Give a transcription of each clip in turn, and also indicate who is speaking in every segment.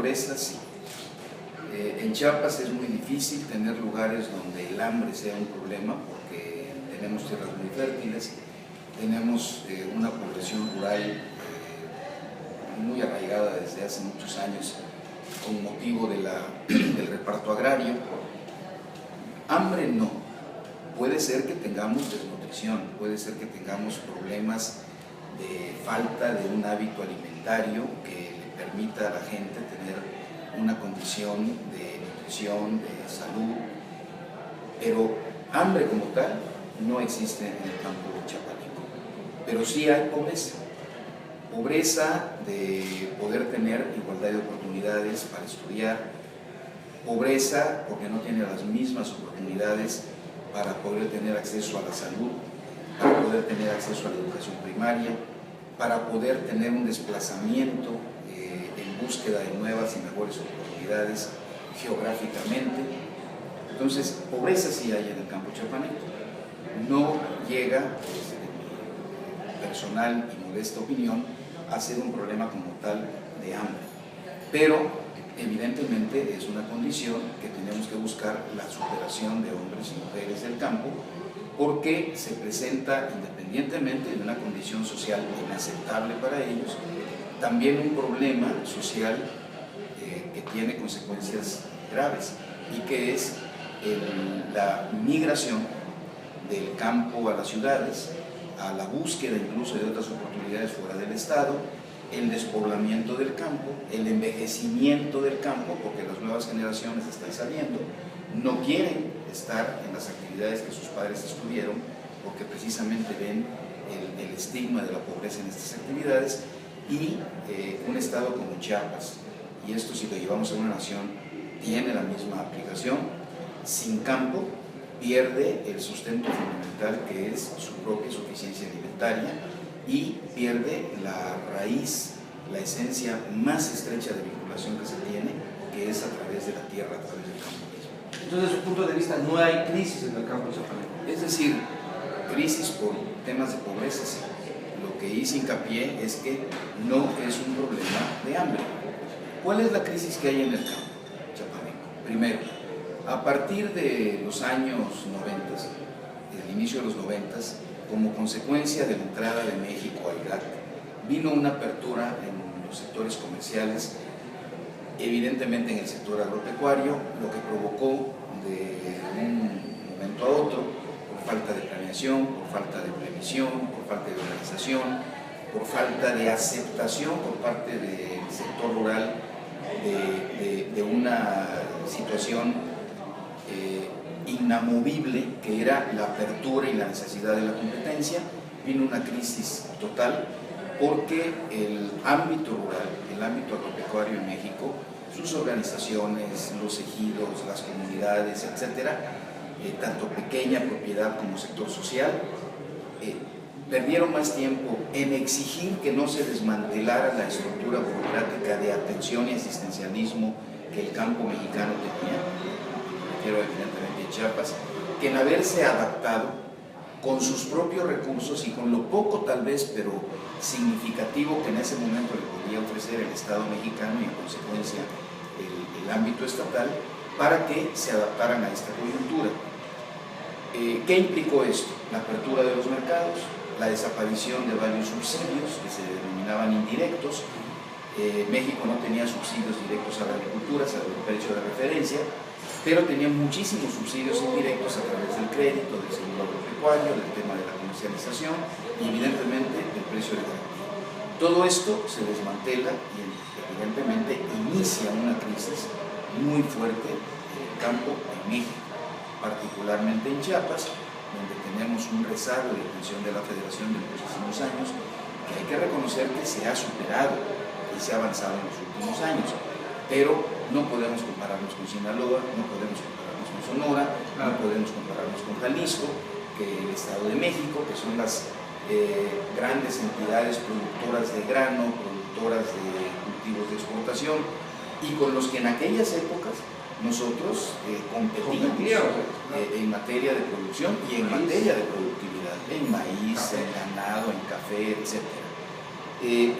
Speaker 1: pobreza sí. En Chiapas es muy difícil tener lugares donde el hambre sea un problema porque tenemos tierras muy fértiles, tenemos una población rural muy arraigada desde hace muchos años con motivo del reparto agrario. Hambre no, puede ser que tengamos desnutrición, puede ser que tengamos problemas de falta de un hábito alimentario que le permita a la gente tener una condición de nutrición, de salud, pero hambre como tal no existe en el campo chiapaneco. Pero sí hay pobreza de poder tener igualdad de oportunidades para estudiar, pobreza porque no tiene las mismas oportunidades para poder tener acceso a la salud, para poder tener acceso a la educación primaria, para poder tener un desplazamiento en búsqueda de nuevas y mejores oportunidades geográficamente. Entonces, pobreza sí hay en el campo chiapaneco. No llega, desde mi personal y modesta opinión, a ser un problema como tal de hambre. Pero, evidentemente, es una condición que tenemos que buscar la superación de hombres y mujeres del campo, porque se presenta, independientemente de una condición social inaceptable para ellos, también un problema social que tiene consecuencias graves y que es la migración del campo a las ciudades, a la búsqueda incluso de otras oportunidades fuera del Estado, el despoblamiento del campo, el envejecimiento del campo, porque las nuevas generaciones están saliendo, no quieren estar en las actividades que sus padres estuvieron, porque precisamente ven el estigma de la pobreza en estas actividades, y un estado como Chiapas, y esto si lo llevamos a una nación, tiene la misma aplicación, sin campo pierde el sustento fundamental que es su propia suficiencia alimentaria y pierde la raíz, la esencia más estrecha de vinculación que se tiene, que es a través de la tierra, a través del campo mismo.
Speaker 2: Entonces, desde su punto de vista, no hay crisis en el campo chiapaneco.
Speaker 1: Es decir, crisis por temas de pobreza, sí. Lo que hice hincapié es que no es un problema de hambre. ¿Cuál es la crisis que hay en el campo chiapaneco? Primero, a partir de los años 90, el inicio de los 90, como consecuencia de la entrada de México a Irak, vino una apertura en los sectores comerciales, evidentemente en el sector agropecuario, lo que provocó de un momento a otro, por falta de planeación, por falta de previsión, por falta de organización, por falta de aceptación por parte del sector rural de una situación inamovible que era la apertura y la necesidad de la competencia, vino una crisis total porque el ámbito rural, el ámbito agropecuario en México, sus organizaciones, los ejidos, las comunidades, etcétera, tanto pequeña propiedad como sector social, perdieron más tiempo en exigir que no se desmantelara la estructura burocrática de atención y asistencialismo que el campo mexicano tenía, refiero evidentemente a Chiapas, que en haberse adaptado con sus propios recursos y con lo poco tal vez, pero significativo que en ese momento le podía ofrecer el Estado mexicano y en consecuencia el ámbito estatal, para que se adaptaran a esta coyuntura. ¿Qué implicó esto? La apertura de los mercados, la desaparición de varios subsidios que se denominaban indirectos. México no tenía subsidios directos a la agricultura, salvo el precio de referencia, pero tenía muchísimos subsidios indirectos a través del crédito, del seguro agropecuario, del tema de la comercialización y evidentemente del precio de garantía. Todo esto se desmantela y evidentemente inicia una crisis muy fuerte en el campo en México, particularmente en Chiapas, donde tenemos un rezago de atención de la Federación de muchísimos años, que hay que reconocer que se ha superado y se ha avanzado en los últimos años, pero no podemos compararnos con Sinaloa, no podemos compararnos con Sonora, no podemos compararnos con Jalisco, que el Estado de México, que son las grandes entidades productoras de grano, productoras de cultivos de exportación, y con los que en aquellas épocas nosotros competimos en materia de producción y en materia de productividad, en maíz, en ganado, en café, etc.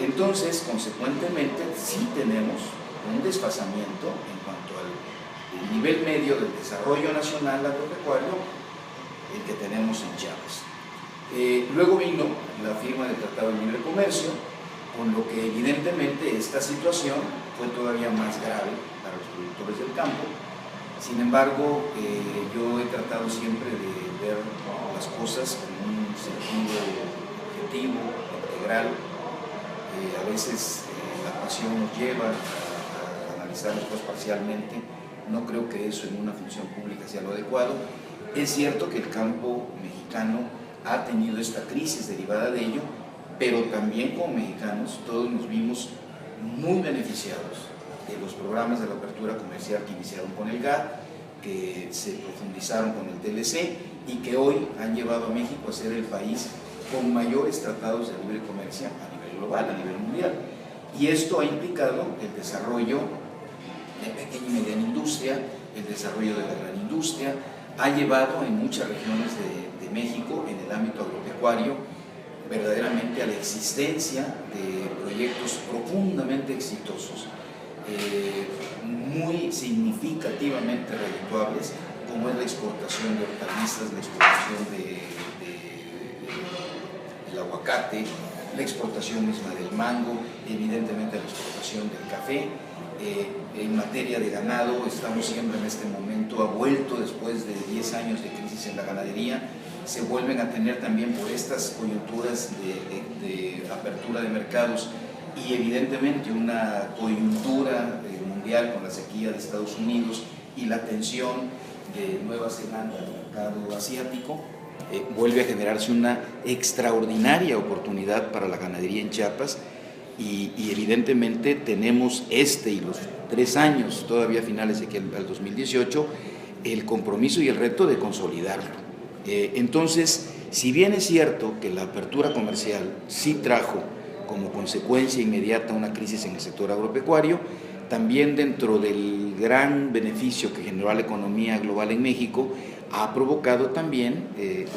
Speaker 1: Entonces, consecuentemente, sí tenemos un desfasamiento en cuanto al nivel medio del desarrollo nacional agropecuario el que tenemos en Chiapas. Luego vino la firma del Tratado de Libre Comercio, con lo que evidentemente esta situación fue todavía más grave para los productores del campo. Sin embargo, yo he tratado siempre de ver las cosas con un sentido objetivo, integral. A veces la pasión nos lleva a analizar las cosas parcialmente. No creo que eso en una función pública sea lo adecuado. Es cierto que el campo mexicano ha tenido esta crisis derivada de ello, pero también como mexicanos todos nos vimos muy beneficiados de los programas de la apertura comercial que iniciaron con el GATT, que se profundizaron con el TLC y que hoy han llevado a México a ser el país con mayores tratados de libre comercio a nivel global, a nivel mundial. Y esto ha implicado el desarrollo de pequeña y mediana industria, el desarrollo de la gran industria, ha llevado en muchas regiones de México, en el ámbito agropecuario, verdaderamente a la existencia de proyectos profundamente exitosos, muy significativamente redituables, como es la exportación de hortalizas, la exportación del aguacate, la exportación misma del mango, evidentemente la exportación del café. En materia de ganado, estamos siempre en este momento, ha vuelto después de 10 años de crisis en la ganadería, se vuelven a tener también por estas coyunturas de apertura de mercados y evidentemente una coyuntura mundial con la sequía de Estados Unidos y la tensión de Nueva Zelanda al mercado asiático, vuelve a generarse una extraordinaria oportunidad para la ganadería en Chiapas y evidentemente tenemos y los 3 años todavía finales de aquí al 2018 el compromiso y el reto de consolidarlo. Entonces, si bien es cierto que la apertura comercial sí trajo como consecuencia inmediata una crisis en el sector agropecuario, también dentro del gran beneficio que generó a la economía global en México, ha provocado también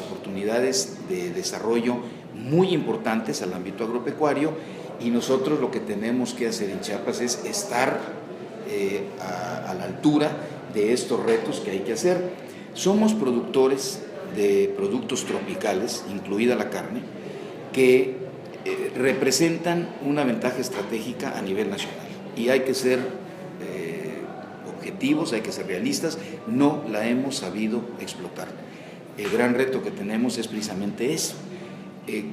Speaker 1: oportunidades de desarrollo muy importantes al ámbito agropecuario y nosotros lo que tenemos que hacer en Chiapas es estar a la altura de estos retos que hay que hacer. Somos productores de productos tropicales, incluida la carne, que representan una ventaja estratégica a nivel nacional y hay que ser objetivos, hay que ser realistas, no la hemos sabido explotar. El gran reto que tenemos es precisamente eso.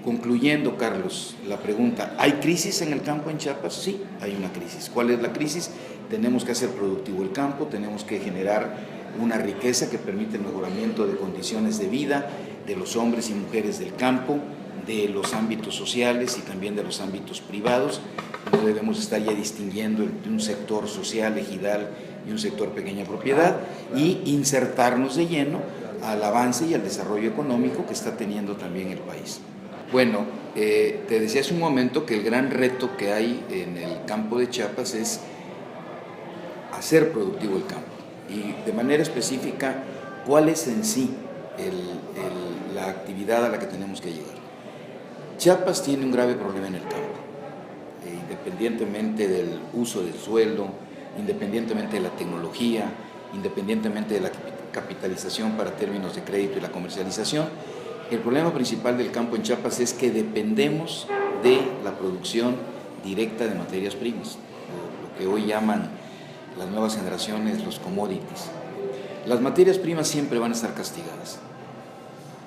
Speaker 1: Concluyendo, Carlos, la pregunta, ¿hay crisis en el campo en Chiapas? Sí, hay una crisis. ¿Cuál es la crisis? Tenemos que hacer productivo el campo, tenemos que generar una riqueza que permite el mejoramiento de condiciones de vida de los hombres y mujeres del campo, de los ámbitos sociales y también de los ámbitos privados. No debemos estar ya distinguiendo entre un sector social, ejidal y un sector pequeña propiedad y insertarnos de lleno al avance y al desarrollo económico que está teniendo también el país. Bueno, te decía hace un momento que el gran reto que hay en el campo de Chiapas es hacer productivo el campo y de manera específica cuál es en sí la actividad a la que tenemos que llegar. Chiapas tiene un grave problema en el campo, independientemente del uso del suelo, independientemente de la tecnología, independientemente de la capitalización para términos de crédito y la comercialización. El problema principal del campo en Chiapas es que dependemos de la producción directa de materias primas, lo que hoy llaman las nuevas generaciones los commodities. Las materias primas siempre van a estar castigadas.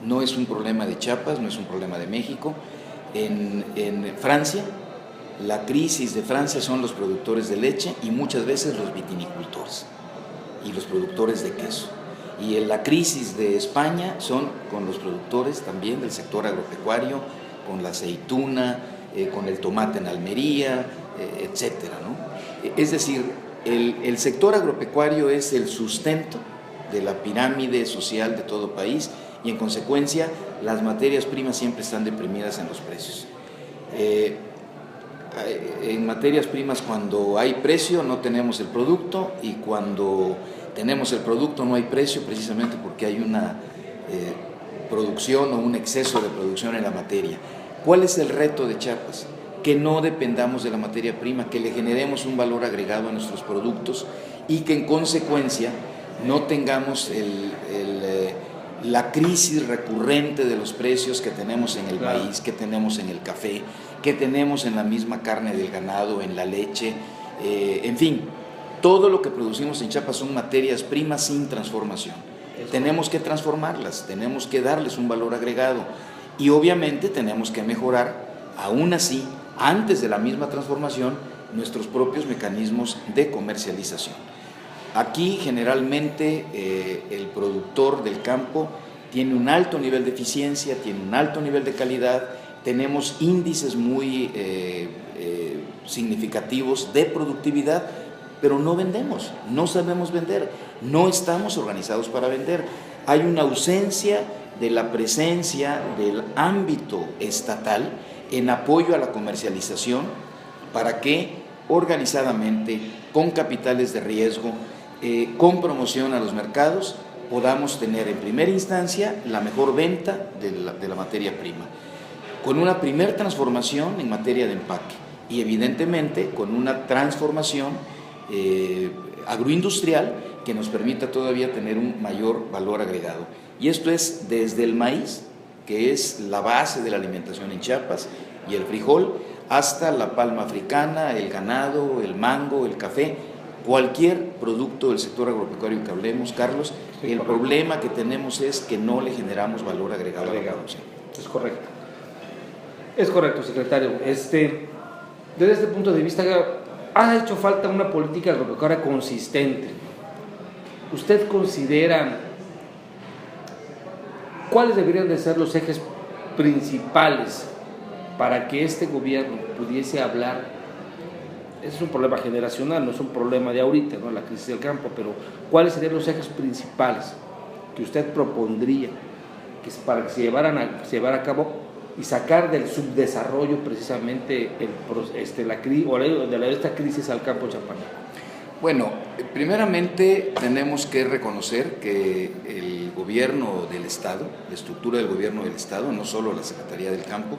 Speaker 1: No es un problema de Chiapas, no es un problema de México. En Francia, la crisis de Francia son los productores de leche y muchas veces los vitinicultores y los productores de queso. Y en la crisis de España son con los productores también del sector agropecuario, con la aceituna, con el tomate en Almería, etcétera, ¿no? Es decir, el sector agropecuario es el sustento de la pirámide social de todo país y en consecuencia las materias primas siempre están deprimidas en los precios. En materias primas cuando hay precio no tenemos el producto y cuando tenemos el producto no hay precio precisamente porque hay una producción o un exceso de producción en la materia. ¿Cuál es el reto de Chiapas? que no dependamos de la materia prima, que le generemos un valor agregado a nuestros productos y que en consecuencia no tengamos la crisis recurrente de los precios que tenemos en el maíz, que tenemos en el café, que tenemos en la misma carne del ganado, en la leche, en fin, todo lo que producimos en Chiapas son materias primas sin transformación. Tenemos que transformarlas, tenemos que darles un valor agregado y obviamente tenemos que mejorar, aún así, antes de la misma transformación, nuestros propios mecanismos de comercialización. Aquí generalmente el productor del campo tiene un alto nivel de eficiencia, tiene un alto nivel de calidad, tenemos índices muy significativos de productividad, pero no vendemos, no sabemos vender, no estamos organizados para vender. Hay una ausencia de la presencia del ámbito estatal en apoyo a la comercialización para que organizadamente, con capitales de riesgo, con promoción a los mercados, podamos tener en primera instancia la mejor venta de la materia prima, con una primer transformación en materia de empaque y evidentemente con una transformación agroindustrial que nos permita todavía tener un mayor valor agregado. Y esto es desde el maíz, que es la base de la alimentación en Chiapas, y el frijol, hasta la palma africana, el ganado, el mango, el café, cualquier producto del sector agropecuario que hablemos, Carlos, el problema que tenemos es que no le generamos valor agregado a la producción.
Speaker 2: Es correcto. Es correcto, secretario. Desde este punto de vista, ha hecho falta una política agropecuaria consistente. ¿Usted considera cuáles deberían de ser los ejes principales para que este gobierno pudiese hablar? Es un problema generacional, no es un problema de ahorita, ¿no?, la crisis del campo, pero ¿cuáles serían los ejes principales que usted propondría para que se llevara a cabo y sacar del subdesarrollo precisamente esta crisis al campo chiapaneco?
Speaker 1: Bueno, primeramente tenemos que reconocer que el gobierno del Estado, la estructura del gobierno del Estado, no solo la Secretaría del Campo,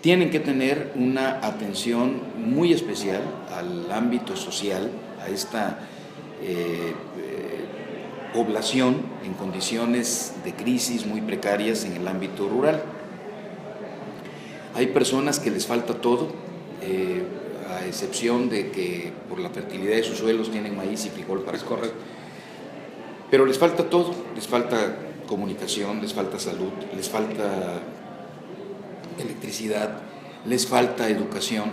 Speaker 1: tienen que tener una atención muy especial al ámbito social, a esta población en condiciones de crisis muy precarias en el ámbito rural. Hay personas que les falta todo, a excepción de que por la fertilidad de sus suelos tienen maíz y frijol para comer. Pero les falta todo, les falta comunicación, les falta salud, les falta electricidad, les falta educación.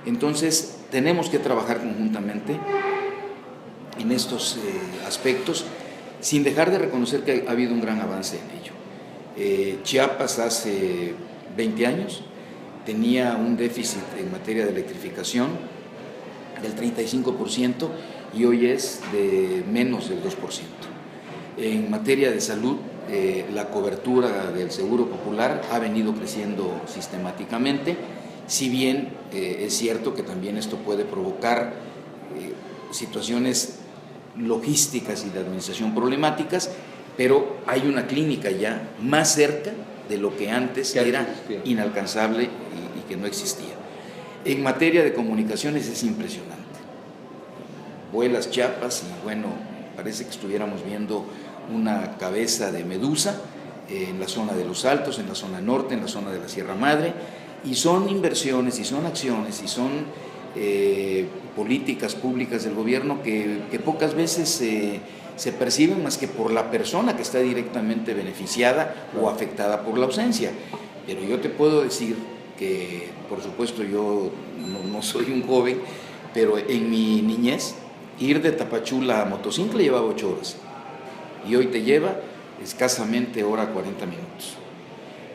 Speaker 1: Entonces tenemos que trabajar conjuntamente en estos aspectos, sin dejar de reconocer que ha habido un gran avance en ello. Chiapas hace 20 años tenía un déficit en materia de electrificación del 35% y hoy es de menos del 2%. En materia de salud, la cobertura del Seguro Popular ha venido creciendo sistemáticamente, si bien es cierto que también esto puede provocar situaciones logísticas y de administración problemáticas, pero hay una clínica ya más cerca de lo que antes era inalcanzable y que no existía. En materia de comunicaciones es impresionante. Vuelas Chiapas y bueno, parece que estuviéramos viendo una cabeza de medusa en la zona de los Altos, en la zona norte, en la zona de la Sierra Madre, y son inversiones, y son acciones, y son políticas públicas del gobierno que pocas veces se perciben más que por la persona que está directamente beneficiada o afectada por la ausencia. Pero yo te puedo decir que, por supuesto, yo no soy un joven, pero en mi niñez, ir de Tapachula a Motocicleta llevaba 8 horas. Y hoy te lleva escasamente hora 40 minutos.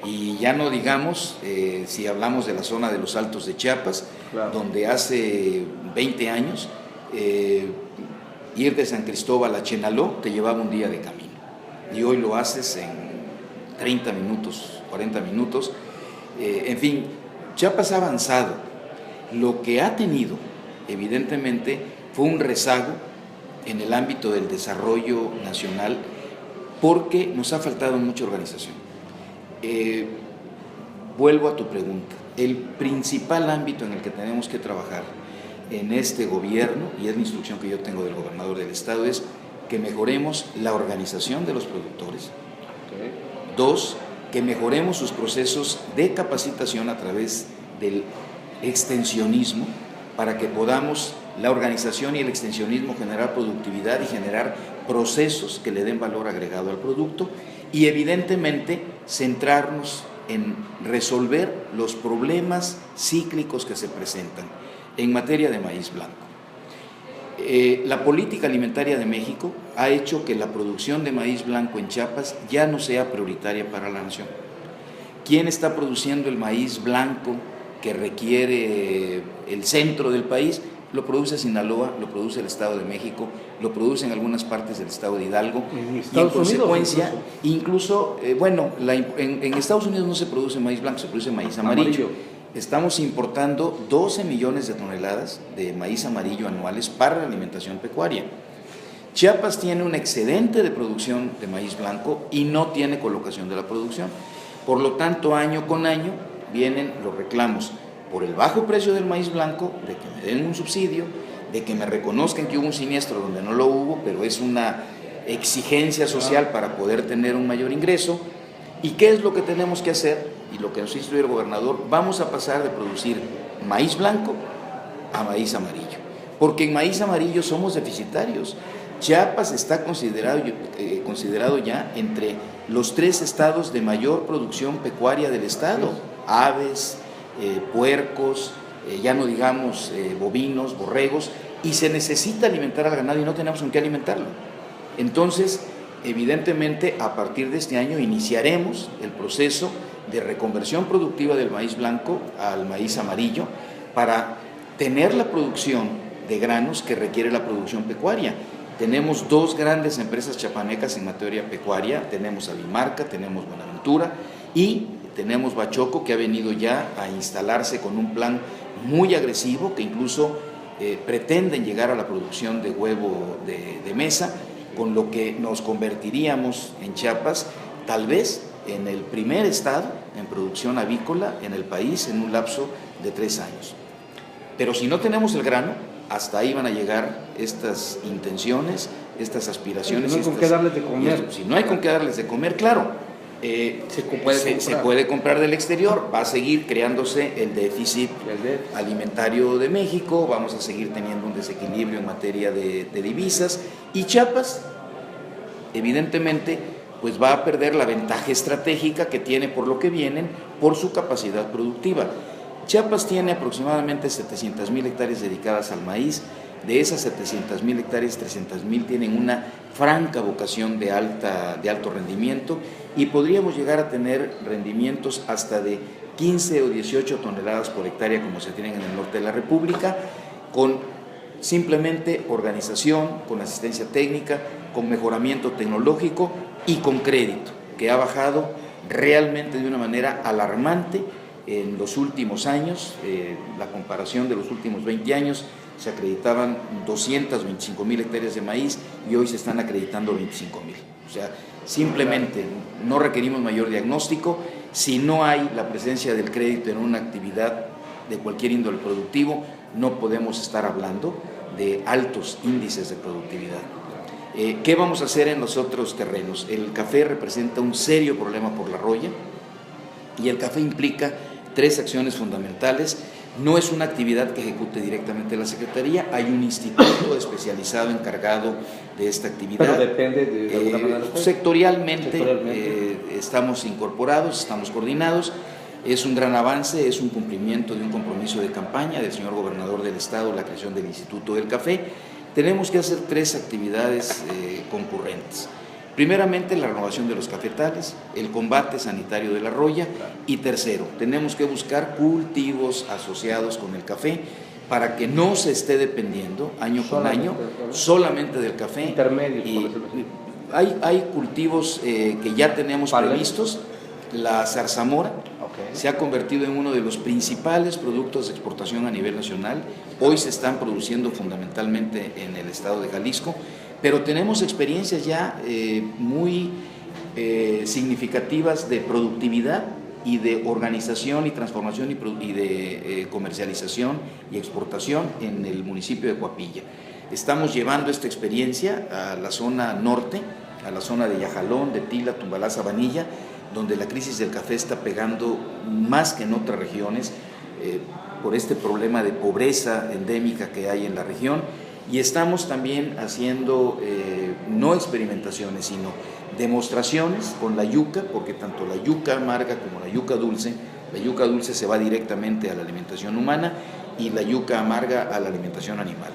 Speaker 1: Y ya no digamos, si hablamos de la zona de los Altos de Chiapas, claro, donde hace 20 años ir de San Cristóbal a Chenaló te llevaba un día de camino. Y hoy lo haces en 30 minutos, 40 minutos. En fin, Chiapas ha avanzado. Lo que ha tenido, evidentemente, fue un rezago en el ámbito del desarrollo nacional porque nos ha faltado mucha organización. Vuelvo a tu pregunta. el principal ámbito en el que tenemos que trabajar en este gobierno, y es la instrucción que yo tengo del gobernador del estado, es que mejoremos la organización de los productores. Dos, que mejoremos sus procesos de capacitación a través del extensionismo, para que podamos, la organización y el extensionismo, generar productividad y generar procesos que le den valor agregado al producto, y evidentemente centrarnos en resolver los problemas cíclicos que se presentan en materia de maíz blanco. La política alimentaria de México ha hecho que la producción de maíz blanco en Chiapas ya no sea prioritaria para la nación. ¿Quién está produciendo el maíz blanco que requiere el centro del país? Lo produce Sinaloa, lo produce el Estado de México, lo produce en algunas partes del Estado de Hidalgo, y en consecuencia, incluso en Estados Unidos no se produce maíz blanco, se produce maíz amarillo. Estamos importando 12 millones de toneladas de maíz amarillo anuales para la alimentación pecuaria. Chiapas tiene un excedente de producción de maíz blanco y no tiene colocación de la producción. Por lo tanto, año con año vienen los reclamos por el bajo precio del maíz blanco, de que me den un subsidio, de que me reconozcan que hubo un siniestro donde no lo hubo, pero es una exigencia social para poder tener un mayor ingreso. ¿Y qué es lo que tenemos que hacer? Y lo que nos instruye el gobernador: vamos a pasar de producir maíz blanco a maíz amarillo, porque en maíz amarillo somos deficitarios. Chiapas está considerado ya entre los 3 estados de mayor producción pecuaria del estado: aves, puercos, ya no digamos bovinos, borregos, y se necesita alimentar al ganado y no tenemos con qué alimentarlo. Entonces, evidentemente, a partir de este año iniciaremos el proceso de reconversión productiva del maíz blanco al maíz amarillo para tener la producción de granos que requiere la producción pecuaria. Tenemos 2 grandes empresas chiapanecas en materia pecuaria: tenemos Avimarca, tenemos Buenaventura y tenemos Bachoco, que ha venido ya a instalarse con un plan muy agresivo, que incluso pretenden llegar a la producción de huevo de mesa, con lo que nos convertiríamos en Chiapas tal vez en el primer estado en producción avícola en el país en un lapso de 3 años. Pero si no tenemos el grano, hasta ahí van a llegar estas intenciones, estas aspiraciones.
Speaker 2: No hay con qué darles de comer.
Speaker 1: Si no hay con qué darles de comer, claro, se puede comprar del exterior, va a seguir creándose el déficit alimentario de México, vamos a seguir teniendo un desequilibrio en materia de divisas, y Chiapas, evidentemente, pues va a perder la ventaja estratégica que tiene por lo que vienen, por su capacidad productiva. Chiapas tiene aproximadamente 700,000 hectáreas dedicadas al maíz. De esas 700,000 hectáreas, 300,000 tienen una franca vocación de alto rendimiento, y podríamos llegar a tener rendimientos hasta de 15 o 18 toneladas por hectárea, como se tienen en el norte de la República, con simplemente organización, con asistencia técnica, con mejoramiento tecnológico y con crédito, que ha bajado realmente de una manera alarmante en los últimos años. La comparación de los últimos 20 años, se acreditaban 225,000 hectáreas de maíz y hoy se están acreditando 25,000. O sea, simplemente no requerimos mayor diagnóstico. Si no hay la presencia del crédito en una actividad de cualquier índole productivo, no podemos estar hablando de altos índices de productividad. ¿Qué vamos a hacer en los otros terrenos? El café representa un serio problema por la roya, y el café implica 3 acciones fundamentales. No es una actividad que ejecute directamente la Secretaría, hay un instituto especializado encargado de esta actividad.
Speaker 2: Pero depende de alguna manera.
Speaker 1: Sectorialmente. Estamos incorporados, estamos coordinados. Es un gran avance, es un cumplimiento de un compromiso de campaña del señor gobernador del estado, la creación del Instituto del Café. Tenemos que hacer 3 actividades concurrentes. Primeramente, la renovación de los cafetales, el combate sanitario de la roya, y tercero, tenemos que buscar cultivos asociados con el café para que no se esté dependiendo año con año solamente del café.
Speaker 2: Intermedios,
Speaker 1: y hay cultivos que ya tenemos previstos. La zarzamora se ha convertido en uno de los principales productos de exportación a nivel nacional. Hoy se están produciendo fundamentalmente en el estado de Jalisco, pero tenemos experiencias ya muy significativas de productividad y de organización y transformación y de comercialización y exportación en el municipio de Coapilla. Estamos llevando esta experiencia a la zona norte, a la zona de Yajalón, de Tila, Tumbalá, Sabanilla, donde la crisis del café está pegando más que en otras regiones por este problema de pobreza endémica que hay en la región. Y estamos también haciendo no experimentaciones, sino demostraciones con la yuca, porque tanto la yuca amarga como la yuca dulce se va directamente a la alimentación humana y la yuca amarga a la alimentación animal.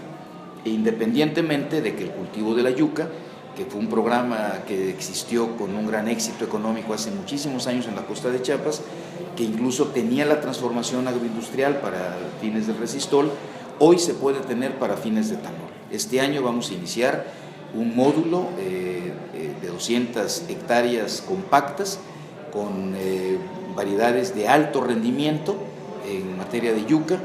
Speaker 1: E independientemente de que el cultivo de la yuca, que fue un programa que existió con un gran éxito económico hace muchísimos años en la costa de Chiapas, que incluso tenía la transformación agroindustrial para fines del resistol, hoy se puede tener para fines de etanol. Este año vamos a iniciar un módulo de 200 hectáreas compactas con variedades de alto rendimiento en materia de yuca.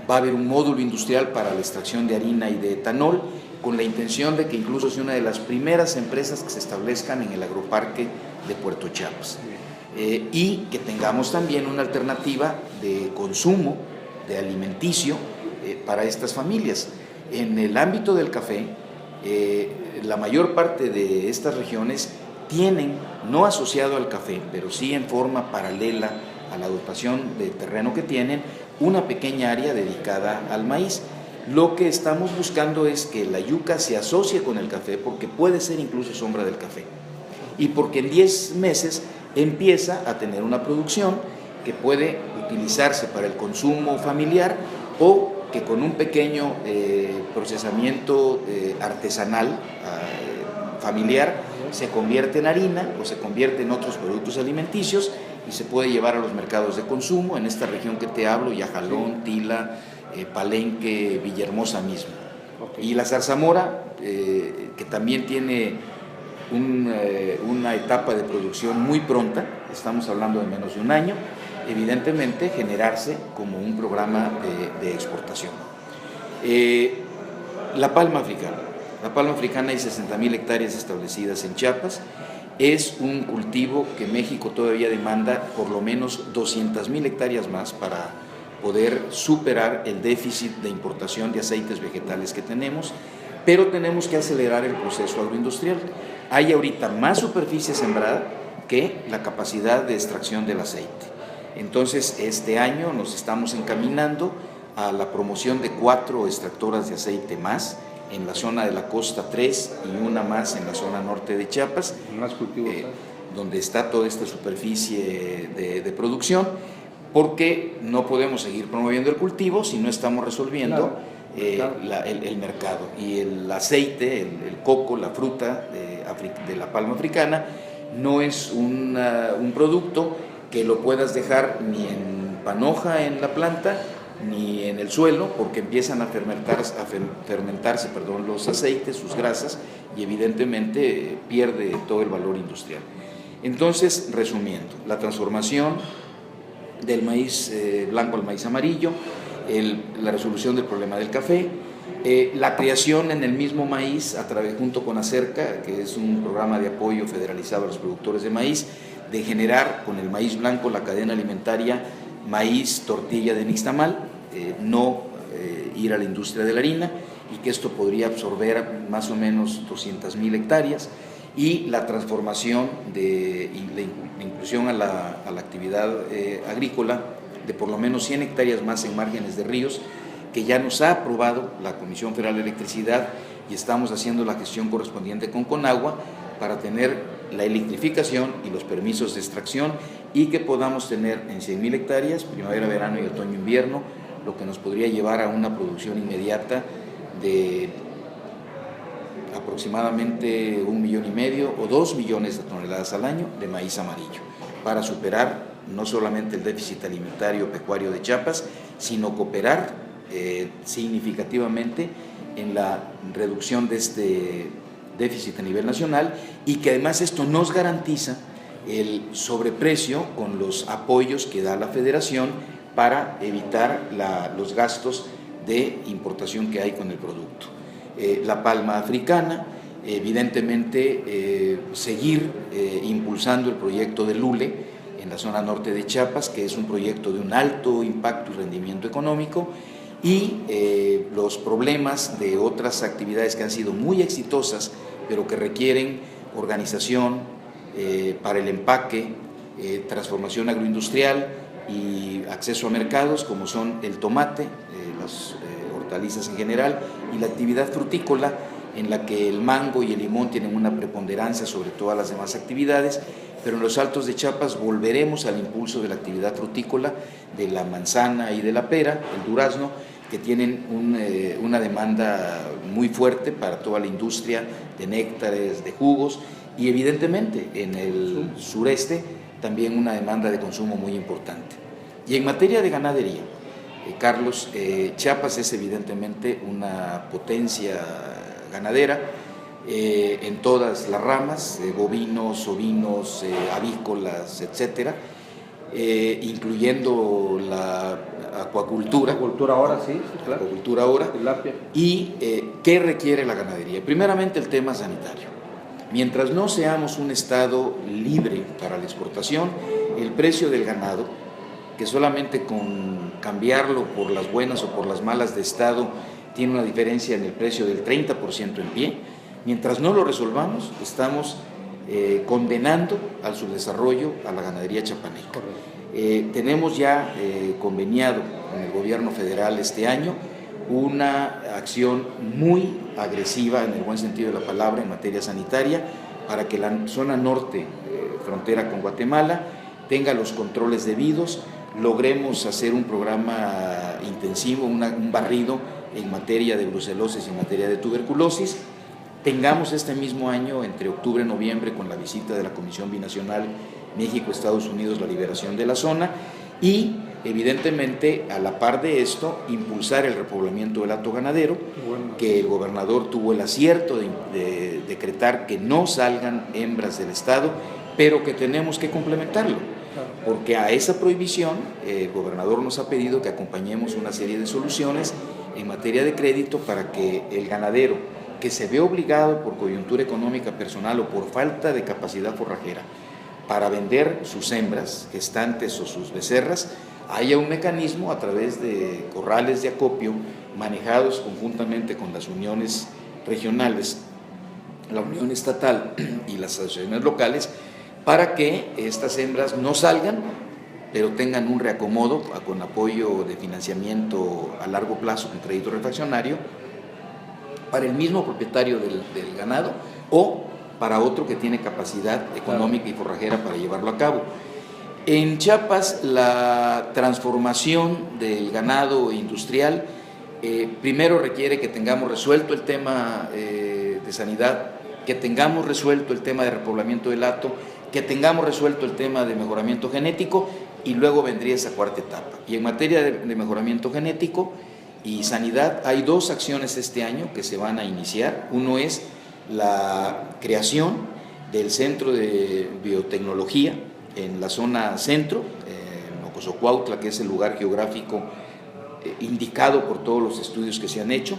Speaker 1: Va a haber un módulo industrial para la extracción de harina y de etanol, con la intención de que incluso sea una de las primeras empresas que se establezcan en el agroparque de Puerto Chiapas. Y que tengamos también una alternativa de consumo, de alimenticio, para estas familias. En el ámbito del café, la mayor parte de estas regiones tienen, no asociado al café, pero sí en forma paralela a la dotación de terreno que tienen, una pequeña área dedicada al maíz. Lo que estamos buscando es que la yuca se asocie con el café, porque puede ser incluso sombra del café, y porque en 10 meses empieza a tener una producción que puede utilizarse para el consumo familiar o que con un pequeño procesamiento artesanal familiar se convierte en harina o se convierte en otros productos alimenticios y se puede llevar a los mercados de consumo en esta región que te hablo, Yajalón, Tila, Palenque, Villahermosa mismo. Y la zarzamora, que también tiene una etapa de producción muy pronta, estamos hablando de menos de un año, evidentemente generarse como un programa de exportación. La palma africana hay 60.000 hectáreas establecidas en Chiapas. Es un cultivo que México todavía demanda por lo menos 200.000 hectáreas más para poder superar el déficit de importación de aceites vegetales que tenemos, pero tenemos que acelerar el proceso agroindustrial. Hay ahorita más superficie sembrada que la capacidad de extracción del aceite. Entonces, este año nos estamos encaminando a la promoción de 4 extractoras de aceite más en la zona de la costa 3 y una más en la zona norte de Chiapas,
Speaker 2: más cultivos,
Speaker 1: donde está toda esta superficie de producción, porque no podemos seguir promoviendo el cultivo si no estamos resolviendo el mercado. Y el aceite, el coco, la fruta de la palma africana, no es un producto que lo puedas dejar ni en panoja en la planta ni en el suelo, porque empiezan a fermentarse los aceites, sus grasas, y evidentemente pierde todo el valor industrial. Entonces, resumiendo, la transformación del maíz blanco al maíz amarillo, la resolución del problema del café, la creación en el mismo maíz, junto con Acerca, que es un programa de apoyo federalizado a los productores de maíz, de generar con el maíz blanco la cadena alimentaria maíz, tortilla de nixtamal, no ir a la industria de la harina, y que esto podría absorber más o menos 200.000 hectáreas, y la transformación y la inclusión a la actividad agrícola de por lo menos 100 hectáreas más en márgenes de ríos, que ya nos ha aprobado la Comisión Federal de Electricidad, y estamos haciendo la gestión correspondiente con Conagua para tener la electrificación y los permisos de extracción, y que podamos tener en 100.000 hectáreas, primavera, verano y otoño, invierno, lo que nos podría llevar a una producción inmediata de aproximadamente 1,5 millones o 2 millones de toneladas al año de maíz amarillo, para superar no solamente el déficit alimentario pecuario de Chiapas, sino cooperar significativamente en la reducción de este déficit a nivel nacional, y que además esto nos garantiza el sobreprecio con los apoyos que da la Federación para evitar los gastos de importación que hay con el producto. La palma africana, evidentemente seguir impulsando el proyecto de Lule, en la zona norte de Chiapas, que es un proyecto de un alto impacto y rendimiento económico, y los problemas de otras actividades que han sido muy exitosas, pero que requieren organización para el empaque, transformación agroindustrial y acceso a mercados, como son el tomate, las hortalizas en general, y la actividad frutícola, en la que el mango y el limón tienen una preponderancia sobre todas las demás actividades, pero en los Altos de Chiapas volveremos al impulso de la actividad frutícola, de la manzana y de la pera, el durazno, que tienen una demanda muy fuerte para toda la industria de néctares, de jugos, y evidentemente en el sureste también una demanda de consumo muy importante. Y en materia de ganadería, Carlos, Chiapas es evidentemente una potencia ganadera en todas las ramas, bovinos, ovinos, avícolas, etcétera, incluyendo la acuacultura.
Speaker 2: Acuacultura ahora, sí, claro.
Speaker 1: Acuacultura ahora. ¿Y qué requiere la ganadería? Primeramente, el tema sanitario. Mientras no seamos un estado libre para la exportación, el precio del ganado, que solamente con cambiarlo por las buenas o por las malas de estado tiene una diferencia en el precio del 30% en pie, mientras no lo resolvamos, estamos condenando al subdesarrollo a la ganadería chapaneca. Tenemos ya conveniado con el gobierno federal este año una acción muy agresiva, en el buen sentido de la palabra, en materia sanitaria, para que la zona norte, frontera con Guatemala, tenga los controles debidos, logremos hacer un programa intensivo, un barrido en materia de brucelosis y en materia de tuberculosis. Tengamos este mismo año, entre octubre y noviembre, con la visita de la Comisión Binacional México-Estados Unidos, la liberación de la zona, y evidentemente a la par de esto impulsar el repoblamiento del hato ganadero, que el gobernador tuvo el acierto de decretar que no salgan hembras del estado, pero que tenemos que complementarlo, porque a esa prohibición el gobernador nos ha pedido que acompañemos una serie de soluciones en materia de crédito para que el ganadero que se ve obligado por coyuntura económica personal o por falta de capacidad forrajera para vender sus hembras gestantes o sus becerras, haya un mecanismo a través de corrales de acopio manejados conjuntamente con las uniones regionales, la unión estatal y las asociaciones locales, para que estas hembras no salgan, pero tengan un reacomodo con apoyo de financiamiento a largo plazo con crédito refaccionario para el mismo propietario del ganado o para otro que tiene capacidad económica y forrajera para llevarlo a cabo. En Chiapas, la transformación del ganado industrial primero requiere que tengamos resuelto el tema de sanidad, que tengamos resuelto el tema de repoblamiento del hato, que tengamos resuelto el tema de mejoramiento genético, y luego vendría esa cuarta etapa. Y en materia de mejoramiento genético y sanidad, hay dos acciones este año que se van a iniciar. Uno es la creación del Centro de Biotecnología en la zona centro, en Ocosocuautla, que es el lugar geográfico indicado por todos los estudios que se han hecho,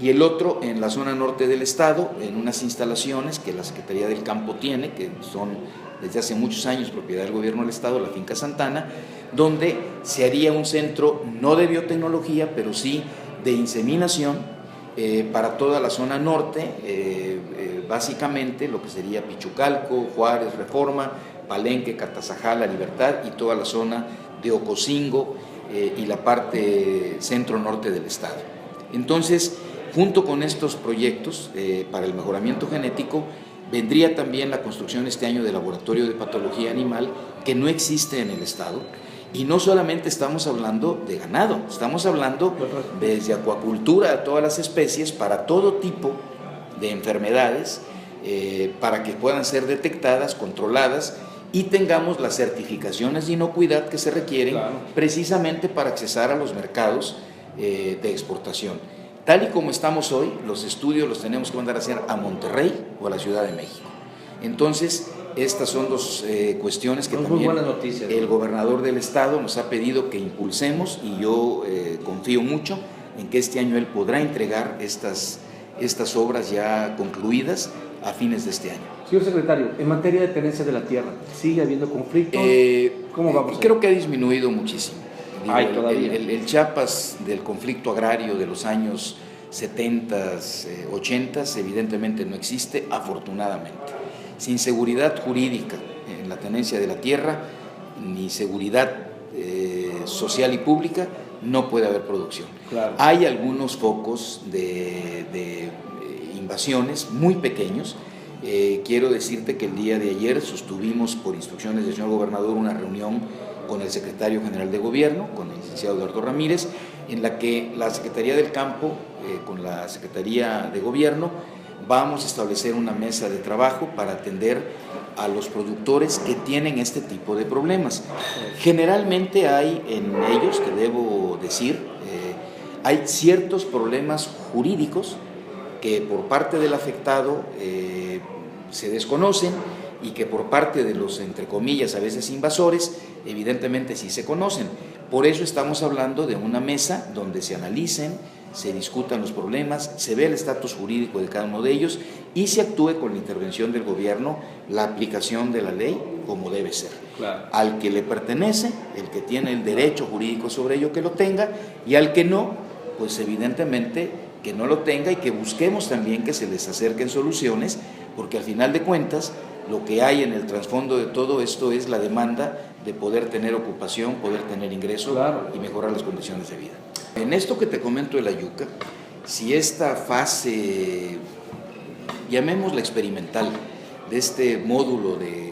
Speaker 1: y el otro en la zona norte del estado, en unas instalaciones que la Secretaría del Campo tiene, que son desde hace muchos años propiedad del gobierno del estado, la Finca Santana, donde se haría un centro no de biotecnología, pero sí de inseminación para toda la zona norte, básicamente lo que sería Pichucalco, Juárez, Reforma, Palenque, Catazajá, La Libertad y toda la zona de Ocosingo y la parte centro-norte del estado. Entonces, junto con estos proyectos para el mejoramiento genético, vendría también la construcción este año del laboratorio de patología animal, que no existe en el estado. Y no solamente estamos hablando de ganado, estamos hablando desde acuacultura a todas las especies para todo tipo de enfermedades, para que puedan ser detectadas, controladas y tengamos las certificaciones de inocuidad que se requieren precisamente para accesar a los mercados de exportación. Tal y como estamos hoy, los estudios los tenemos que mandar a hacer a Monterrey o a la Ciudad de México. Entonces, estas son dos cuestiones que también el gobernador del estado nos ha pedido que impulsemos, y yo confío mucho en que este año él podrá entregar estas obras ya concluidas a fines de este año.
Speaker 2: Señor secretario, en materia de tenencia de la tierra, ¿sigue habiendo conflictos? ¿Cómo vamos?
Speaker 1: Creo que ha disminuido muchísimo. Digo,
Speaker 2: Ay, todavía.
Speaker 1: El Chiapas del conflicto agrario de los años 70, 80, evidentemente no existe, afortunadamente. Sin seguridad jurídica en la tenencia de la tierra, ni seguridad social y pública, no puede haber producción.
Speaker 2: Claro.
Speaker 1: Hay algunos focos de invasiones muy pequeños. Quiero decirte que el día de ayer sostuvimos, por instrucciones del señor gobernador, una reunión con el secretario general de gobierno, con el licenciado Eduardo Ramírez, en la que la Secretaría del Campo, con la Secretaría de Gobierno, vamos a establecer una mesa de trabajo para atender a los productores que tienen este tipo de problemas. Generalmente hay en ellos, te debo decir, hay ciertos problemas jurídicos que por parte del afectado se desconocen y que por parte de los, entre comillas, a veces invasores, evidentemente sí se conocen. Por eso estamos hablando de una mesa donde se analicen, se discutan los problemas, se ve el estatus jurídico de cada uno de ellos y se actúe con la intervención del gobierno, la aplicación de la ley como debe ser.
Speaker 2: Claro.
Speaker 1: Al que le pertenece, el que tiene el derecho jurídico sobre ello, que lo tenga, y al que no, pues evidentemente que no lo tenga, y que busquemos también que se les acerquen soluciones, porque al final de cuentas lo que hay en el trasfondo de todo esto es la demanda de poder tener ocupación, poder tener ingreso, claro, y mejorar las condiciones de vida. En esto que te comento de la yuca, si esta fase, llamémosla experimental, de este módulo de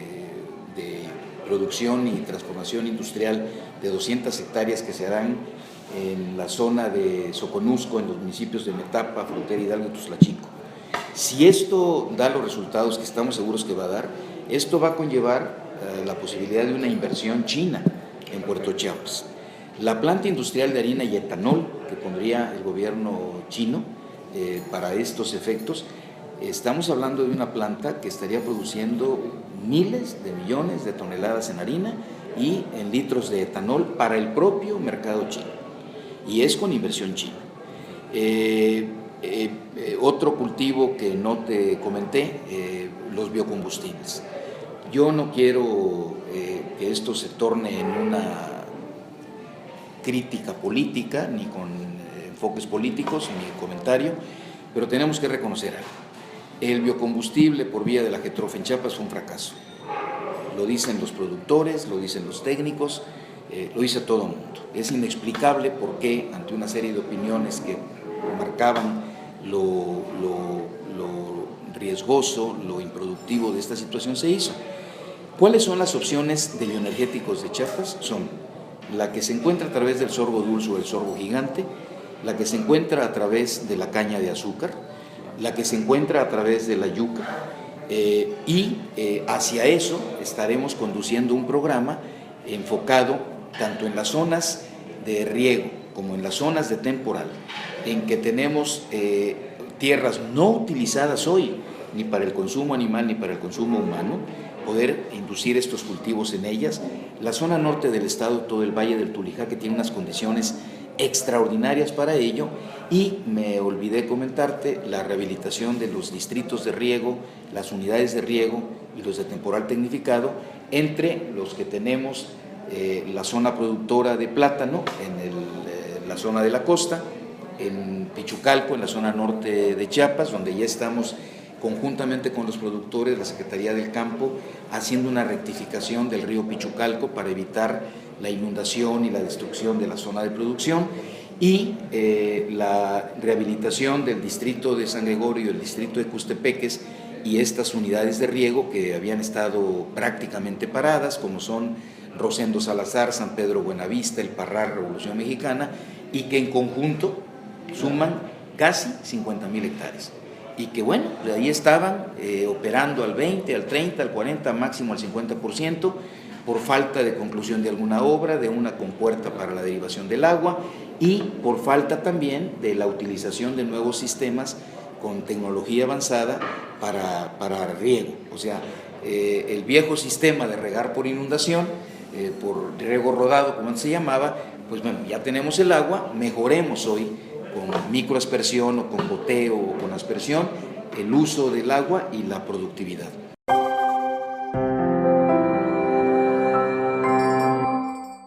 Speaker 1: producción y transformación industrial de 200 hectáreas que se harán en la zona de Soconusco, en los municipios de Metapa, Frontera Hidalgo y Tuzlachico, si esto da los resultados que estamos seguros que va a dar, esto va a conllevar la posibilidad de una inversión china en Puerto Chiapas. La planta industrial de harina y etanol que pondría el gobierno chino para estos efectos, estamos hablando de una planta que estaría produciendo miles de millones de toneladas en harina y en litros de etanol para el propio mercado chino, y es con inversión china. Otro cultivo que no te comenté, los biocombustibles. Yo no quiero que esto se torne en una crítica política, ni con enfoques políticos, ni comentario, pero tenemos que reconocer algo. El biocombustible por vía de la Getrofa en Chiapas fue un fracaso. Lo dicen los productores, lo dicen los técnicos, lo dice todo el mundo. Es inexplicable por qué, ante una serie de opiniones que marcaban lo riesgoso, lo improductivo de esta situación, se hizo. ¿Cuáles son las opciones de bioenergéticos de Chiapas? Son la que se encuentra a través del sorgo dulce o el sorgo gigante, la que se encuentra a través de la caña de azúcar, la que se encuentra a través de la yuca, y hacia eso estaremos conduciendo un programa enfocado tanto en las zonas de riego como en las zonas de temporal, en que tenemos tierras no utilizadas hoy, ni para el consumo animal ni para el consumo humano, poder inducir estos cultivos en ellas. La zona norte del estado, todo el Valle del Tulijá, que tiene unas condiciones extraordinarias para ello, y me olvidé comentarte la rehabilitación de los distritos de riego, las unidades de riego y los de temporal tecnificado, entre los que tenemos la zona productora de plátano en la zona de la costa, en Pichucalco, en la zona norte de Chiapas, donde ya estamos conjuntamente con los productores, la Secretaría del Campo, haciendo una rectificación del río Pichucalco para evitar la inundación y la destrucción de la zona de producción, y la rehabilitación del distrito de San Gregorio y el distrito de Custepeques y estas unidades de riego que habían estado prácticamente paradas, como son Rosendo Salazar, San Pedro Buenavista, El Parral, Revolución Mexicana, y que en conjunto suman casi 50,000 hectáreas. Y que bueno, de ahí estaban operando al 20, al 30, al 40, máximo al 50%, por falta de conclusión de alguna obra, de una compuerta para la derivación del agua, y por falta también de la utilización de nuevos sistemas con tecnología avanzada para riego. O sea, el viejo sistema de regar por inundación, por riego rodado, como antes se llamaba, pues bueno, ya tenemos el agua, mejoremos hoy con microaspersión o con goteo o con aspersión el uso del agua y la productividad.